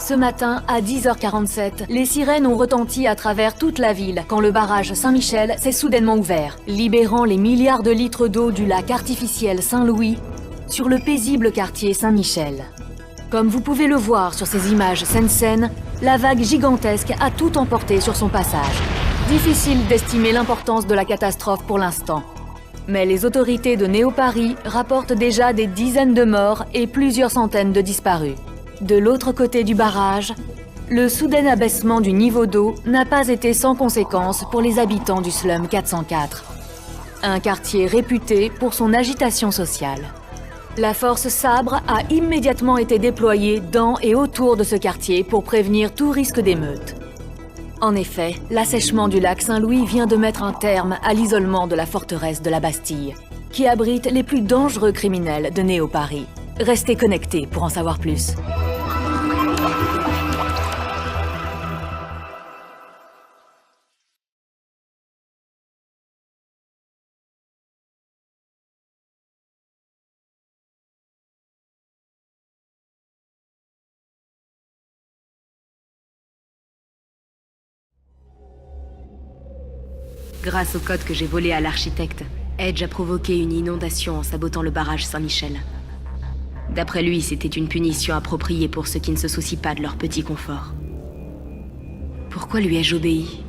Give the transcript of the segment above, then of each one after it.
Ce matin, à 10h47, les sirènes ont retenti à travers toute la ville quand le barrage Saint-Michel s'est soudainement ouvert, libérant les milliards de litres d'eau du lac artificiel Saint-Louis sur le paisible quartier Saint-Michel. Comme vous pouvez le voir sur ces images scène-scène, la vague gigantesque a tout emporté sur son passage. Difficile d'estimer l'importance de la catastrophe pour l'instant. Mais les autorités de Néo-Paris rapportent déjà des dizaines de morts et plusieurs centaines de disparus. De l'autre côté du barrage, le soudain abaissement du niveau d'eau n'a pas été sans conséquence pour les habitants du slum 404. Un quartier réputé pour son agitation sociale. La force Sabre a immédiatement été déployée dans et autour de ce quartier pour prévenir tout risque d'émeute. En effet, l'assèchement du lac Saint-Louis vient de mettre un terme à l'isolement de la forteresse de la Bastille, qui abrite les plus dangereux criminels de Néo-Paris. Restez connectés pour en savoir plus. Grâce au code que j'ai volé à l'architecte, Edge a provoqué une inondation en sabotant le barrage Saint-Michel. D'après lui, c'était une punition appropriée pour ceux qui ne se soucient pas de leur petit confort. Pourquoi lui ai-je obéi?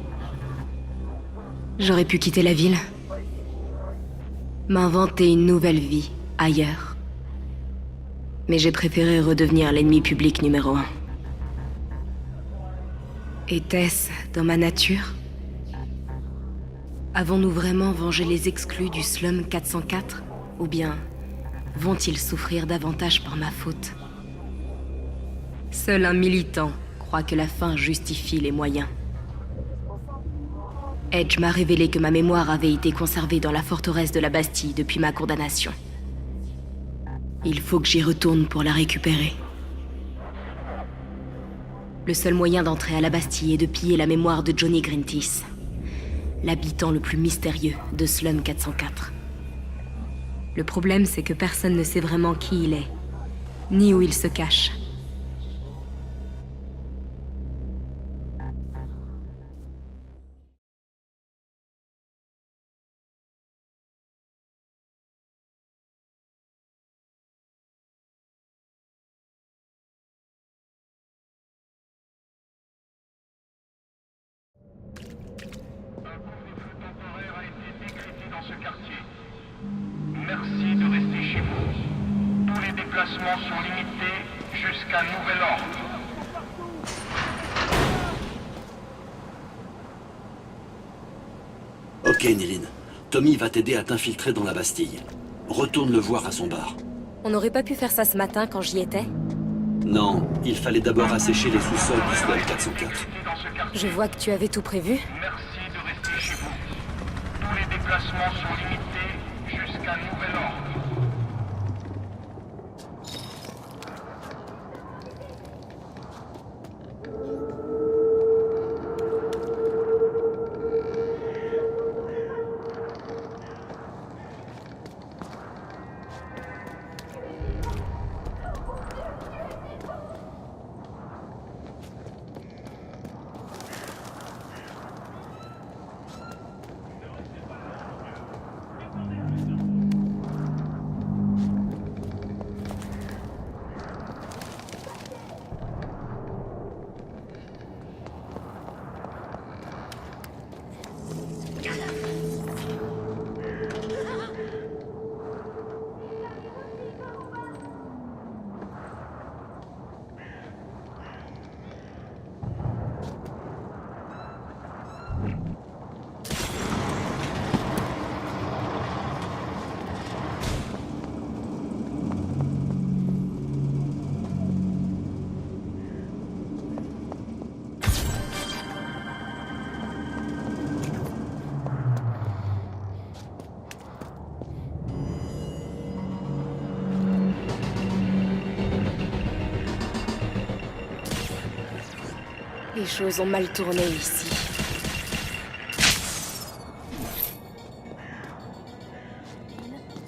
J'aurais pu quitter la ville, m'inventer une nouvelle vie, ailleurs. Mais j'ai préféré redevenir l'ennemi public numéro 1. Était-ce dans ma nature? Avons-nous vraiment vengé les exclus du slum 404? Ou bien vont-ils souffrir davantage par ma faute? Seul un militant croit que la fin justifie les moyens. Edge m'a révélé que ma mémoire avait été conservée dans la forteresse de la Bastille depuis ma condamnation. Il faut que j'y retourne pour la récupérer. Le seul moyen d'entrer à la Bastille est de piller la mémoire de Johnny Greenteeth, l'habitant le plus mystérieux de Slum 404. Le problème, c'est que personne ne sait vraiment qui il est, ni où il se cache. Merci de rester chez vous. Tous les déplacements sont limités jusqu'à nouvel ordre. Ok, Nilin. Tommy va t'aider à t'infiltrer dans la Bastille. Retourne le voir à son bar. On n'aurait pas pu faire ça ce matin quand j'y étais? Non, il fallait d'abord assécher les sous-sols du Slum 404. Je vois que tu avais tout prévu. Merci de rester chez vous. Tous les déplacements sont limités jusqu'à nouvel ordre. Les choses ont mal tourné ici.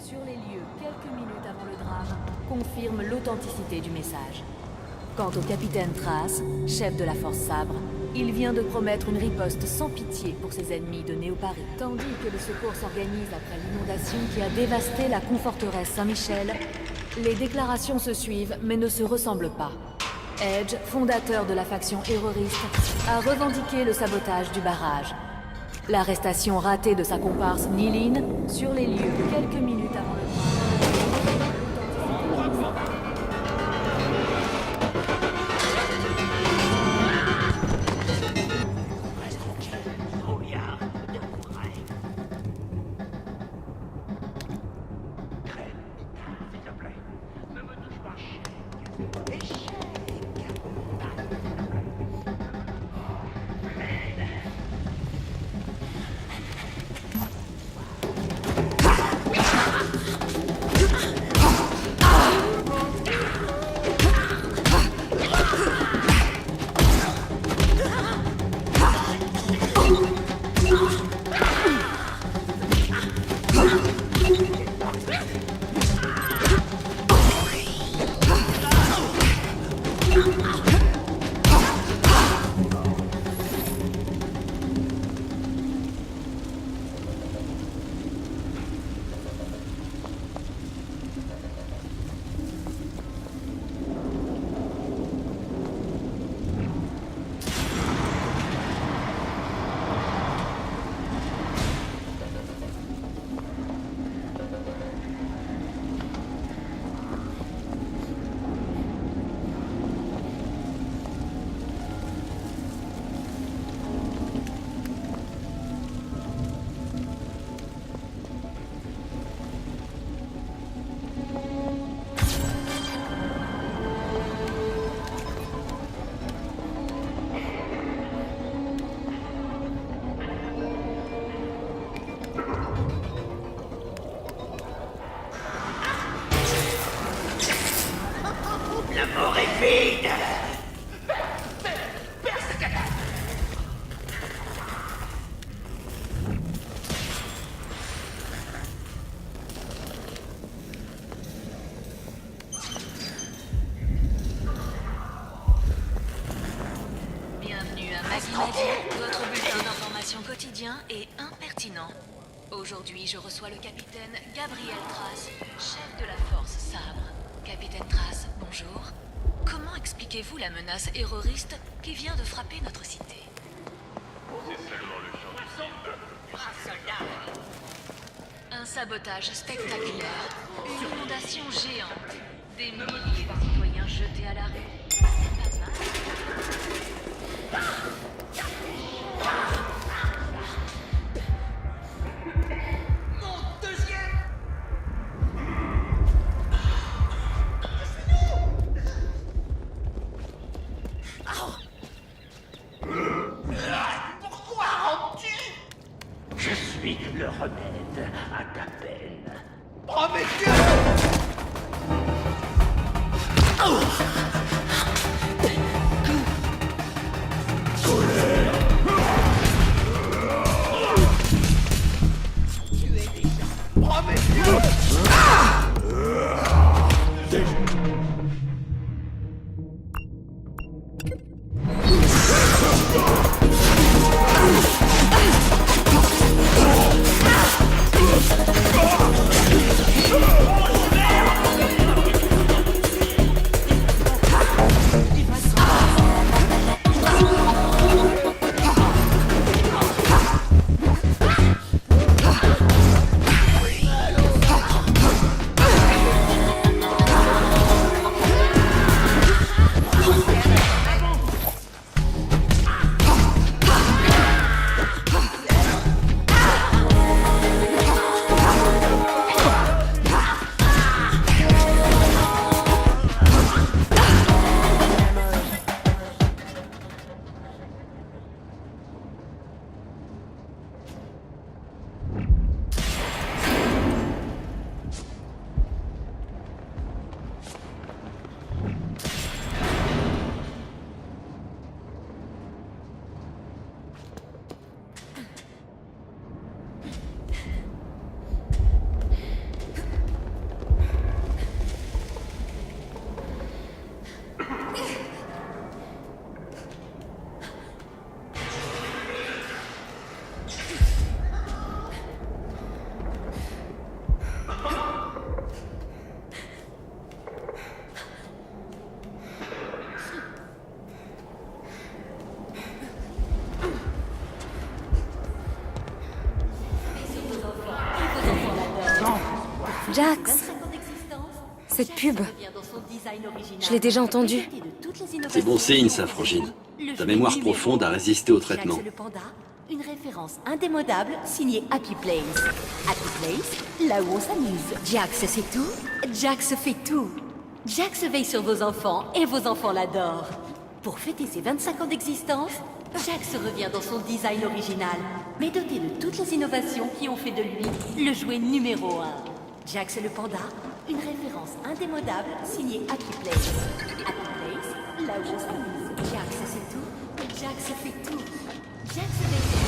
Sur les lieux, quelques minutes avant le drame, confirme l'authenticité du message. Quant au capitaine Trace, chef de la Force Sabre, il vient de promettre une riposte sans pitié pour ses ennemis de Néo-Paris. Tandis que les secours s'organisent après l'inondation qui a dévasté la conforteresse Saint-Michel, les déclarations se suivent mais ne se ressemblent pas. Edge, fondateur de la faction terroriste, a revendiqué le sabotage du barrage. L'arrestation ratée de sa comparse Niline sur les lieux quelques minutes avant le Votre bulletin d'information quotidien est impertinent. Aujourd'hui, je reçois le capitaine Gabriel Trace, chef de la Force Sabre. Capitaine Trace, bonjour. Comment expliquez-vous la menace terroriste qui vient de frapper notre cité? C'est seulement le champ du cible. Un sabotage spectaculaire, une inondation géante, des milliers de citoyens jetés à la rue. C'est pas mal. Je suis le remède à ta peine. Prométhée! Jax! Cette pub, je l'ai déjà entendue. C'est bon signe, ça, Frangine. Ta mémoire profonde a résisté au traitement. Jax le panda, une référence indémodable signée Happy Place. Happy Place, là où on s'amuse. Jax c'est tout, Jax fait tout. Jax veille sur vos enfants et vos enfants l'adorent. Pour fêter ses 25 ans d'existence, Jax revient dans son design original, mais doté de toutes les innovations qui ont fait de lui le jouet numéro 1. Jax le panda, une référence indémodable signée Happy Place. Happy Place, là où je s'amuse. Jax c'est tout, Jax fait tout. Jax veille sur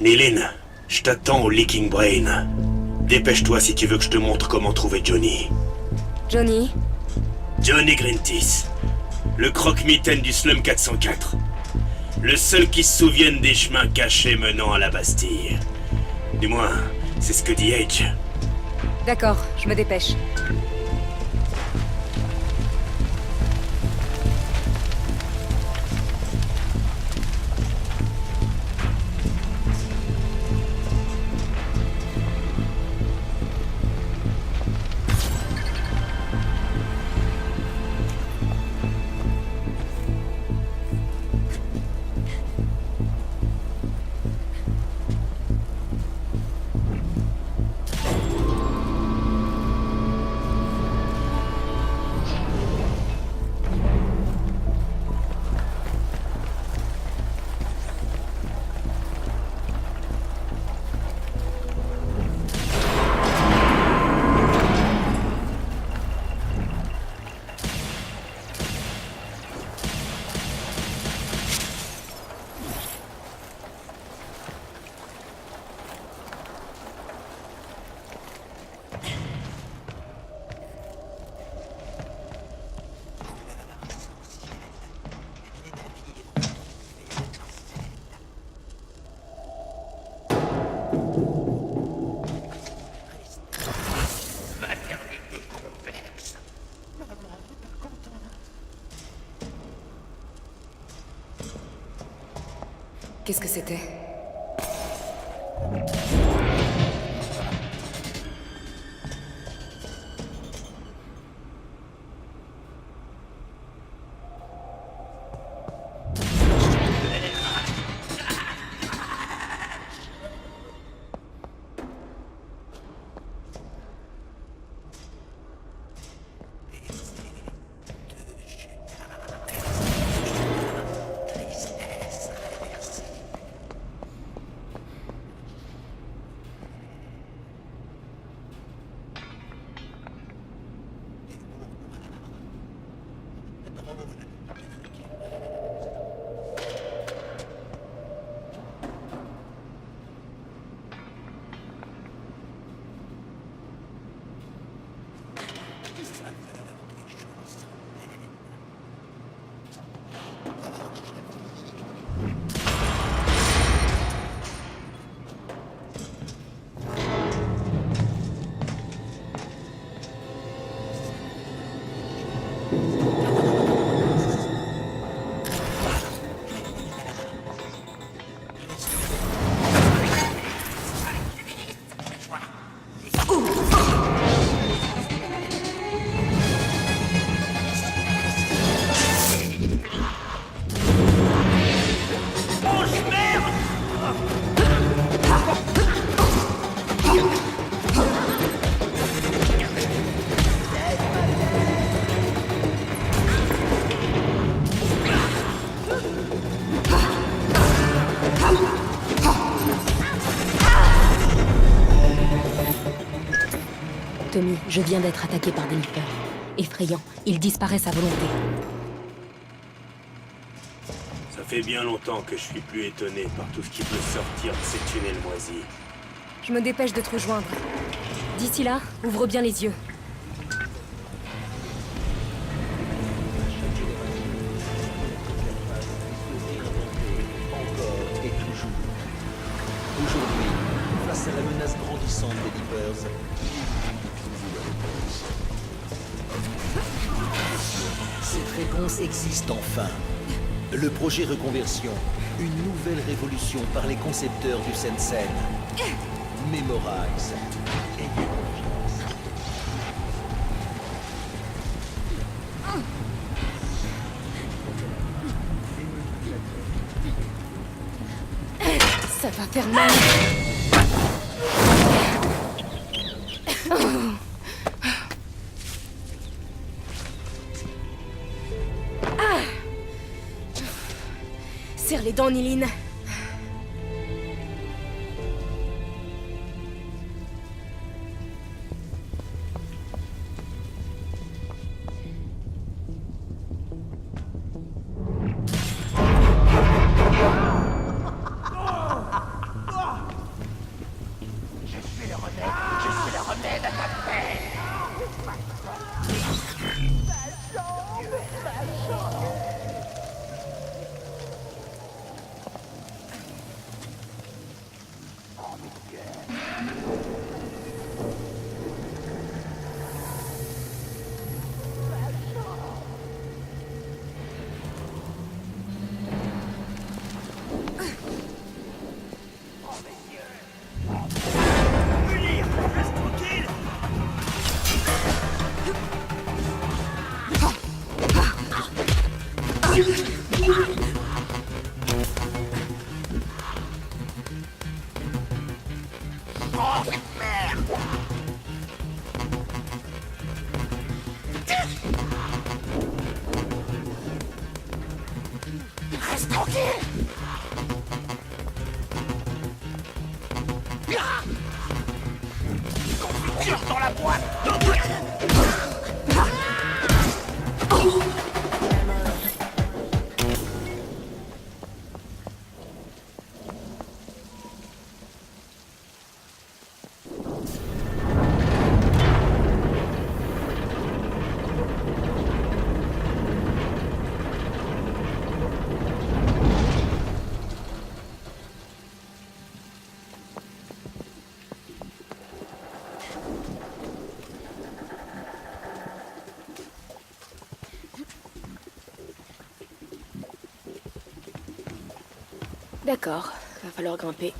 Nilin, je t'attends au Leaking Brain. Dépêche-toi si tu veux que je te montre comment trouver Johnny. Johnny? Johnny Grintis. Le croque-mitaine du Slum 404. Le seul qui se souvienne des chemins cachés menant à la Bastille. Du moins, c'est ce que dit Edge. D'accord, je me dépêche. Qu'est-ce que c'était? Tommy, je viens d'être attaqué par des Leapers. Effrayant, ils disparaissent à volonté. Ça fait bien longtemps que je suis plus étonné par tout ce qui peut sortir de ces tunnels moisis. Je me dépêche de te rejoindre. D'ici là, ouvre bien les yeux. Encore et toujours. Aujourd'hui, face à la menace grandissante des Leapers, cette réponse existe enfin. Le projet Reconversion, une nouvelle révolution par les concepteurs du Sensen. Memorize. Ayez confiance. Ça va faire mal. Serre les dents, Niline. D'accord, va falloir grimper.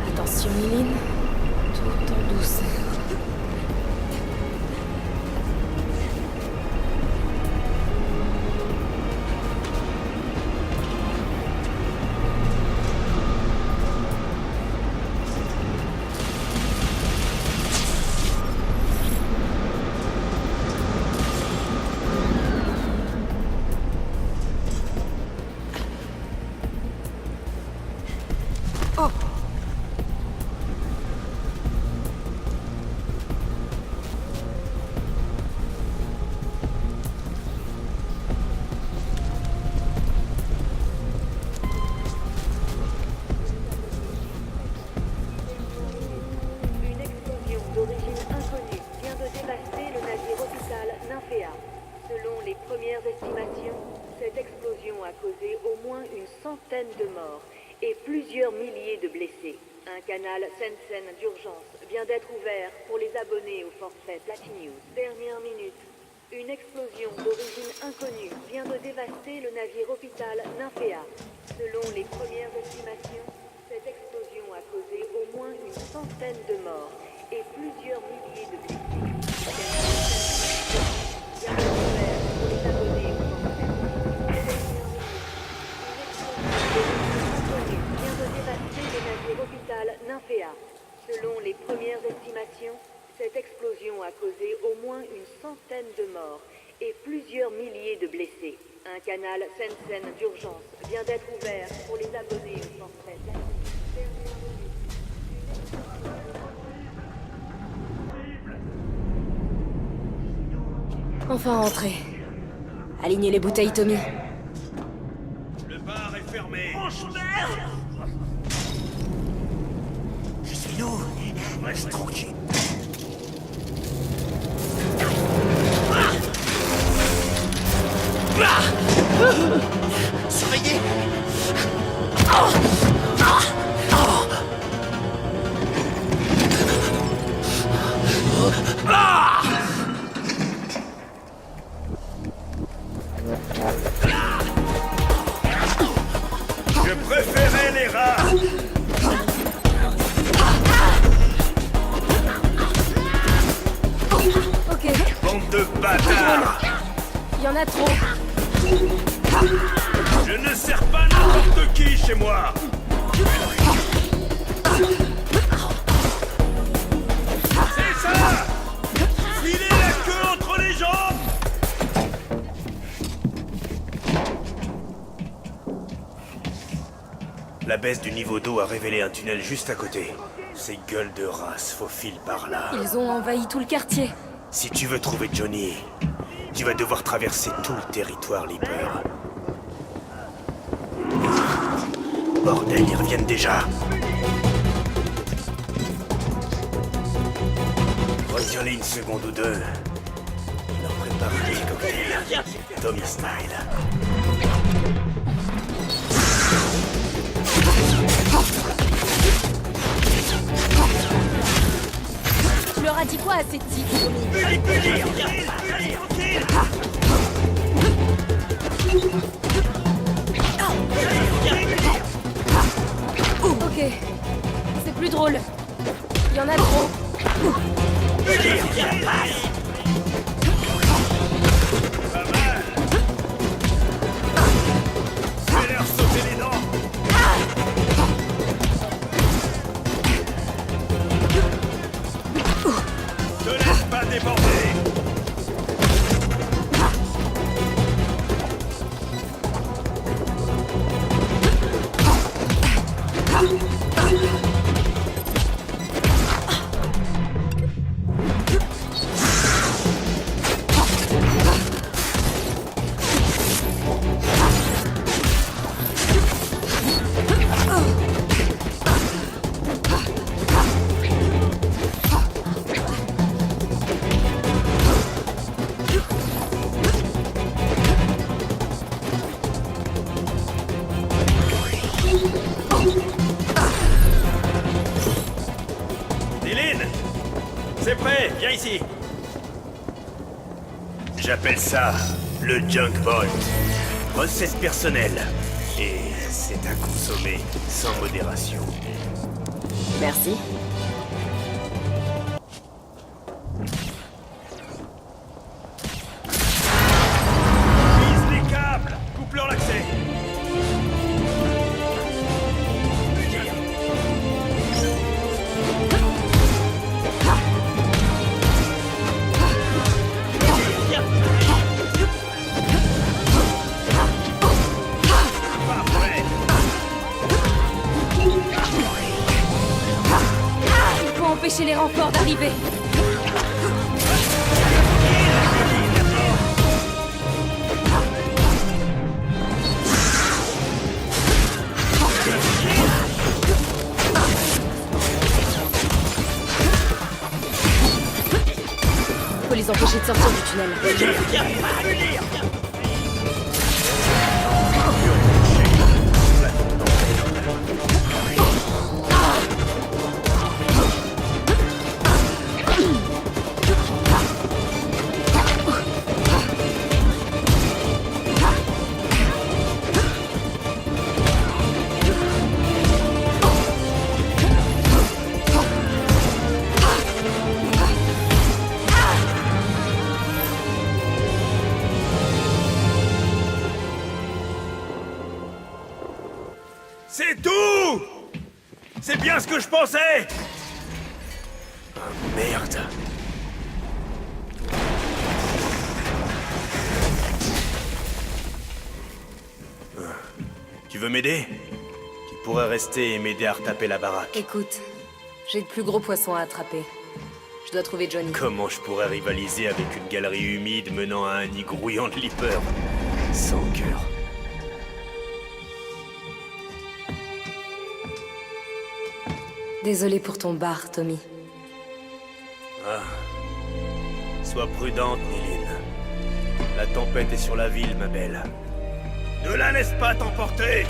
Attention, Eileen. Tout en douceur. Une explosion d'origine inconnue vient de dévaster le navire hôpital Nymphéa. Selon les premières estimations, cette explosion a causé au moins une centaine de morts et plusieurs milliers de blessés. Un canal Sensen d'urgence vient d'être ouvert pour les abonnés au forfait Platinius. Dernière minute. Une explosion d'origine inconnue vient de dévaster le navire hôpital Nymphéa. Selon les premières estimations, cette explosion a causé au moins une centaine de morts et plusieurs milliers de blessés. Vient d'être ouvert pour les abonnés au forfait. Vient de dévaster le navire hôpital Nymphéa. Selon les premières estimations, cette explosion a causé au moins une centaine de morts et plusieurs milliers de blessés. Un canal Sensen d'urgence vient d'être ouvert pour les abonnés au forfait. Enfin rentré. Alignez les bouteilles, Tommy. Le bar est fermé. Je suis nous. Reste tranquille. Surveillez. Je préférais les rats. Ok, Bande de bâtards. il y en a trop. Je ne sers pas n'importe qui chez moi. C'est ça. Filez la queue entre les jambes. La baisse du niveau d'eau a révélé un tunnel juste à côté. Ces gueules de race faufilent par là. Ils ont envahi tout le quartier. Si tu veux trouver Johnny, Tu vas devoir traverser tout le territoire, Leaper. Bordel, ils reviennent déjà. Retiens-les une seconde ou deux. Il leur prépare un petit cocktail. Tommy style. Tu leur as dit quoi à ces types, Tommy? Ok. C'est plus drôle. Il y en a trop. Fais-leur sauter les dents. Te laisse pas déborder. C'est prêt, viens ici. J'appelle ça le Junk Vault. Recette personnelle. Et c'est à consommer sans modération. Merci. Vise les câbles. Coupe-leur l'accès. Empêcher les renforts d'arriver. Faut les empêcher de sortir du tunnel. C'est tout! C'est bien ce que je pensais! Ah, merde. Tu veux m'aider? Tu pourrais rester et m'aider à retaper la baraque. Écoute, j'ai de plus gros poissons à attraper. Je dois trouver Johnny. Comment je pourrais rivaliser avec une galerie humide menant à un nid grouillant de Leaper? Sans cœur. Désolé pour ton bar, Tommy. Ah. Sois prudente, Niline. La tempête est sur la ville, ma belle. Ne la laisse pas t'emporter!